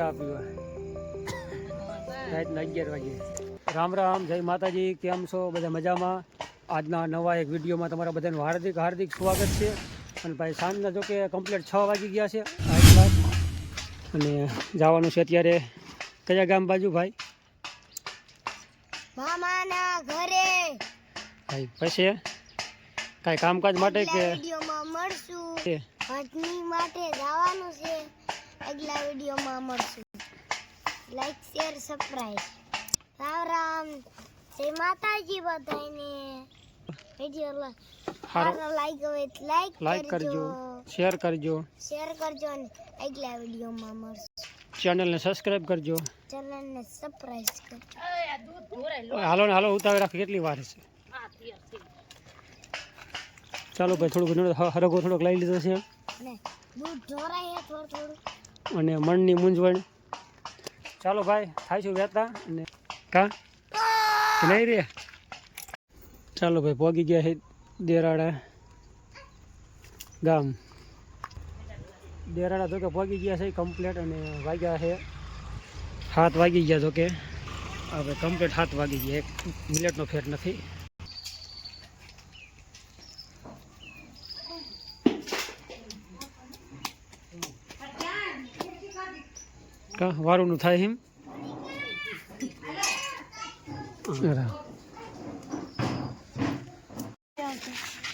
ચા પીવા રાતના 11 વાગે। રામ રામ, જય માતાજી, કેમ છો બધા? મજામાં? આજના નવા એક વિડીયોમાં તમારા બધાનું હાર્દિક હાર્દિક સ્વાગત છે। અને ભાઈ સાંજના જો કે કમ્પ્લીટ 6 વાગી ગયા છે અને જવાનું છે અત્યારે કયા ગામ બાજુ ભાઈ? મામાના ઘરે ભાઈ પછી કાંઈ કામકાજ માટે કે વિડીયોમાં મળશું? ભટની માટે જવાનું છે, આગલા વિડીયોમાં મળશું। Like share subscribe. Ram Ram, જય માતાજી બધાને। વિડીયો સારો લાઈક હોય તો લાઈક કરજો, શેર કરજો અને આગલા વિડીયોમાં મળશું। ચેનલને સબસ્ક્રાઇબ કરજો, ચેનલને સબસ્ક્રાઇબ કરજો। હાલો ને હાલો, ઉતાવળ રાખી, કેટલી વાર છે? ચાલો ભાઈ, થોડું ઘણું હરગો થોડોક લઈ લીધો છે અને મનની મૂંઝવણ। ચાલો ભાઈ, થાઈશું વહેતા અને કા નહીં રે। ચાલો ભાઈ, પહોંચી ગયા છે દેરાડા ગામ। દેરાડા તો કે પહોંચી ગયા છે કમ્પ્લેટ અને વાગ્યા છે 7 વાગી ગયા। તો કે હવે કમ્પ્લેટ 7 વાગી ગયા, 1 મિનિટનો ફેર નથી। કા વારુંનું થાય એમ?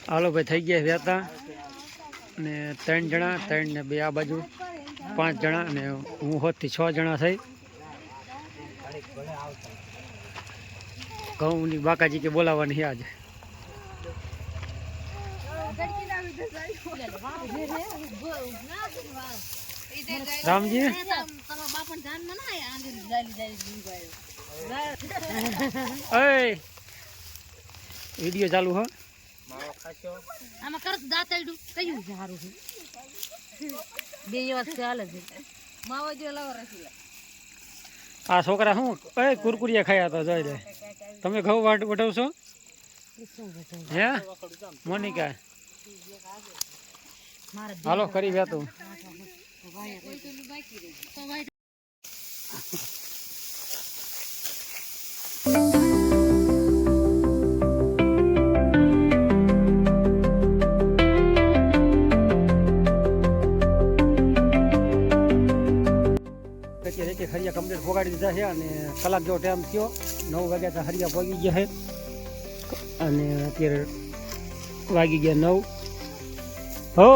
હાલો ભાઈ, થઈ ગયા વહેતા અને 3 જણા, 3 ને 2 આ બાજુ 5 જણા અને હું હોતથી 6 જણા થઈ। ઘઉંની બાકાજી કે બોલાવવાની આજ। રામજી વિડીયો ચાલુ હો? આમાં કરત દાતેડું કયું સારું છે? બે વાત ચાલે છે, માવો જો લાવો રસીલા। આ છોકરા શું કુરકુરિયા ખાયા તો જોઈ દે। તમે ઘઉં વટાવશો હે મોનિકા? હાલો કરી વેતું। હરિયા કમ્પ્લીટ પોગાડી દીધા છે અને કલાક જેવો ટાઈમ થયો, 9 વાગ્યા તો હરિયા પહોંચી ગયા છે અને અત્યારે વાગી ગયા 9। હો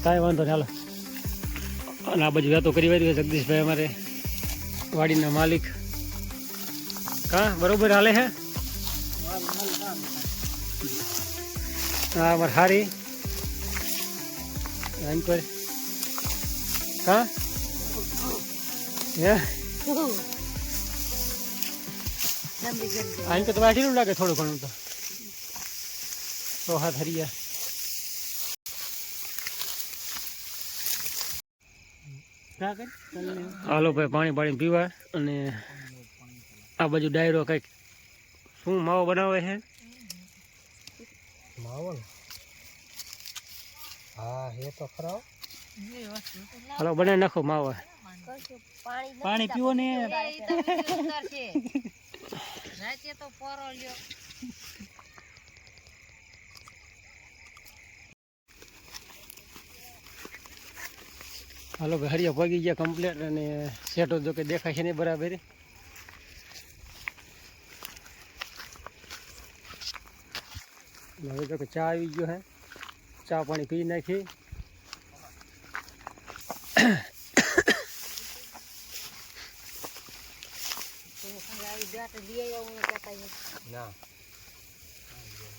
કાંઈ વાંધો નહીં, હાલો। અને આ બાજુ વાતો કરી વાળી જગદીશભાઈ અમારે વાડીના માલિક। કા બરોબર હાલે છે? હા અમારે હારી પર કા હે આઈ તો તમારે ઢીલું લાગે થોડું ઘણું તો હાથ હરિયા। હાલો ભાઈ, પાણી પીવા અને આ બાજુ ડાયરો કંઈક શું માવો બનાવે છે? માવો હા હે તો ખરાબ। હાલો બનાવી નાખો માવો। પાણી પીવો ને હાલો ભાઈ, હરિયા પગી ગયા કમ્પ્લેટ અને સેટો જો કે દેખાય છે નહીં બરાબર। હવે જો કે ચા આવી ગયો હે, ચા પાણી પી નાખી।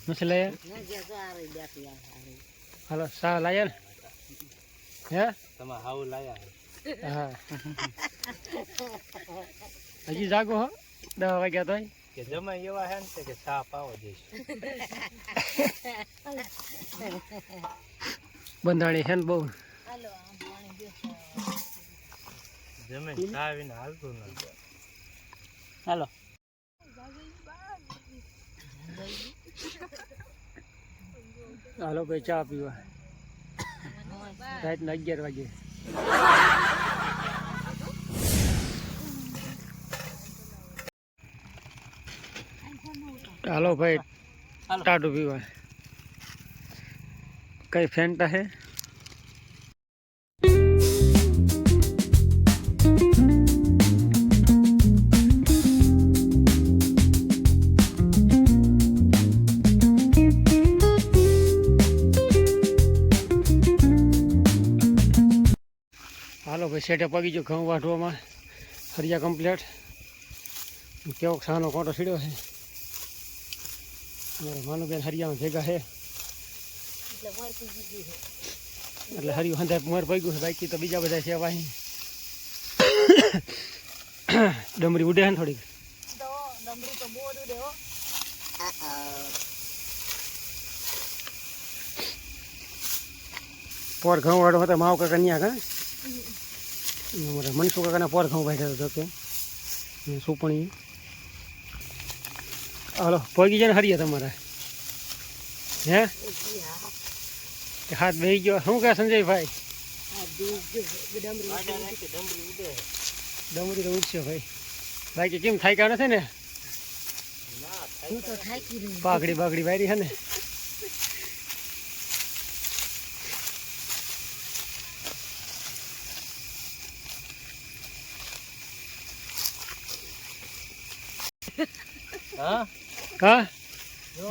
નથી લાયા? હાલો ચા લાયા ને? હે તમે હાવ લાયા? હા હજી જાગો હો? 10 વાગ્યા તો કે જમાઈ એવા હે ને કે ચા પાવો જઈશ। બંધાણી હે ને બહુ જમીન ચા વિના હાલતું નથી। હાલો હાલો ભાઈ, ચા પીવા રાતના 11 વાગે। હાલો ભાઈ ટાટુ પીવા કઈ ફેન્ટા હે હાલો ભાઈ સેટઅપ પગી ગયો ઘઉં વાઢવામાં હરિયા કમ્પ્લેટ કેવો સાનો કોટો સીડ્યો છે માનુબેન હરિયામાં ભેગા છે એટલે હરિયું હંધાય મોર પગ્યું છે બાકી તો બીજા બધા છે વાહી ડમરી ઉડે છે ને થોડીક પોર ઘઉં વાળો હતો માવ કાકા ન્યા કા અમારે મનસુ કાકાના પોર ઘઉં બેઠા હતો કે સુપણી હાલો પગી જાય ને હરિયા તમારા હે હાથ બેસી ગયો શું કહે સંજયભાઈ ડમરી તો ઉઠશે ભાઈ બાકી કેમ થાક્યા નથી ને પાઘડી બાગડી વાયરી છે ને કા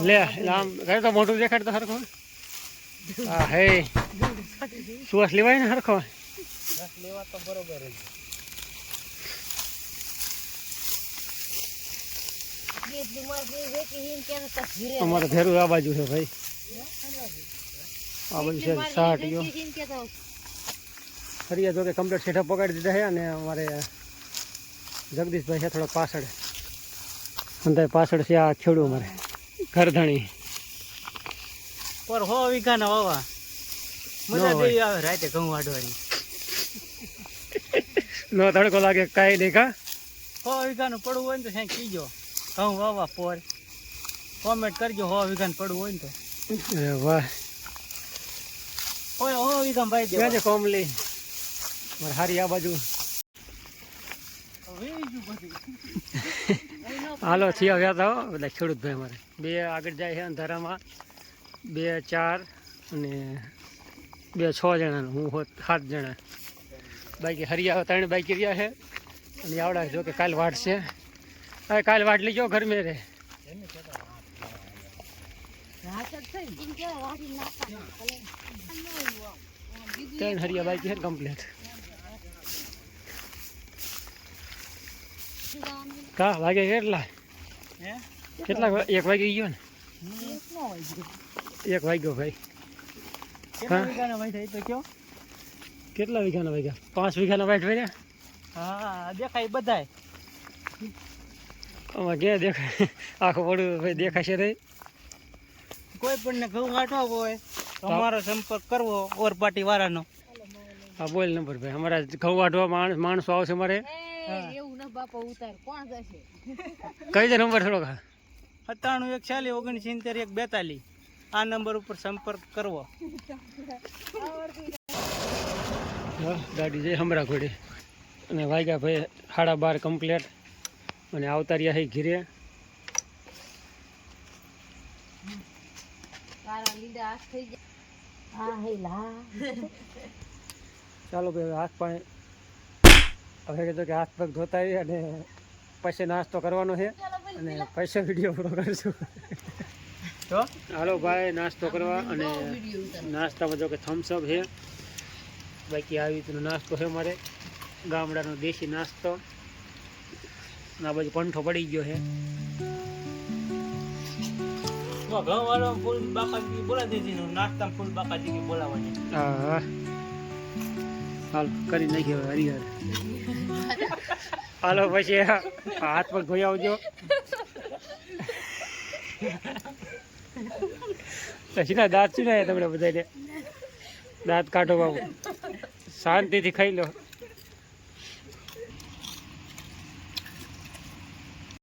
લે આમ કરે તો મોટું દેખાડતો હરખો હા હે સુવાસ લેવાય ને હરખો લેવા તો બરોબર અમારે ભેરું આ બાજુ છે ભાઈ આ બાજુ છે સાટીઓ હરિયા જો કે કમ્પ્લીટ સેટઅપ પકડી દીધા છે અને અમારે જગદીશભાઈ છે થોડોક પાછળ અંદર પાછળ છે આ ખેડૂ અમારે ઘરધણી પર હો વીઘાના વાવા મજા જેવી આવે રાતે ઘઉં વાઢવાની નો તડકો લાગે કાંઈ નહીં કા હો વીઘાનું પડવું હોય ને તો ક્યાંક કીજો ઘઉં વાવા પોર કોમેન્ટ કરજો હો વીઘાનું પડવું હોય ને તો અરે વાહ હોય હો વીઘામાં ભાઈ ક્યાં છે કોમલી મારે હારી આ બાજુ હાલો થયા ગયા હતા બધા ખેડૂત ભાઈ અમારે બે આગળ જાય છે અંધારામાં 2 4 અને 2 6 જણાનું હું 7 જણા બાકી હરિયા 3 બાકી રહ્યા છે અને આવડા જો કે કાલ વાટશે હા કાલ વાટ લીજો ઘર મેં રે ત્રણ હરિયા બાકી છે કમ્પ્લીટ કા વાગે કેટલા 1 વાગી ગયો ને 1 વાગ્યો ભાઈ કેટલા વીઘાના વાગ્યા 5 વીઘાના વાઇટ વાગ્યા હા દેખાય બધાય આમાં ક્યાં દેખાય આખું પડું ભાઈ દેખાશે રે કોઈ પણ ને ઘઉં વાટવા હોય અમારો સંપર્ક કરવો ઓરપાટી વાળાનો હા બોલ નંબર ભાઈ અમારા ઘઉં વાટવા માણસો આવશે મારે કઈ છે નંબર થોડોક 97 140 69 142 આ નંબર ઉપર સંપર્ક કરવો ગાડી જઈ હમરા ઘોડે અને વાગ્યા ભાઈ 12:30 કમ્પ્લીટ અને આવતા રહ્યા છે ઘીરે ચાલો ભાઈ હાથ પાણી હવે કીધું કે હાથ પગ ધોતા આવી અને પછી નાસ્તો કરવાનો છે અને પછી વિડીયો પૂરો કરીશું તો હાલો ભાઈ નાસ્તો કરવા અને નાસ્તામાં જો કે થમ્સઅપ છે બાકી આવી રીતનો નાસ્તો છે મારે ગામડાનો દેશી નાસ્તો આ બાજુ પંઠો પડી ગયો છે ઘઉં વાળો ફૂલ બાકાજી બોલા દીધી નાસ્તા ફૂલ બાકાજી બોલાવવાની હા હાલ કરી નાખ્યો હરિહર હાલો પછી હાથ પગ ધોઈ આવજો પછી ના દાંત શું ને તમને બધાને દાંત કાઢો બાબુ શાંતિથી ખાઈ લો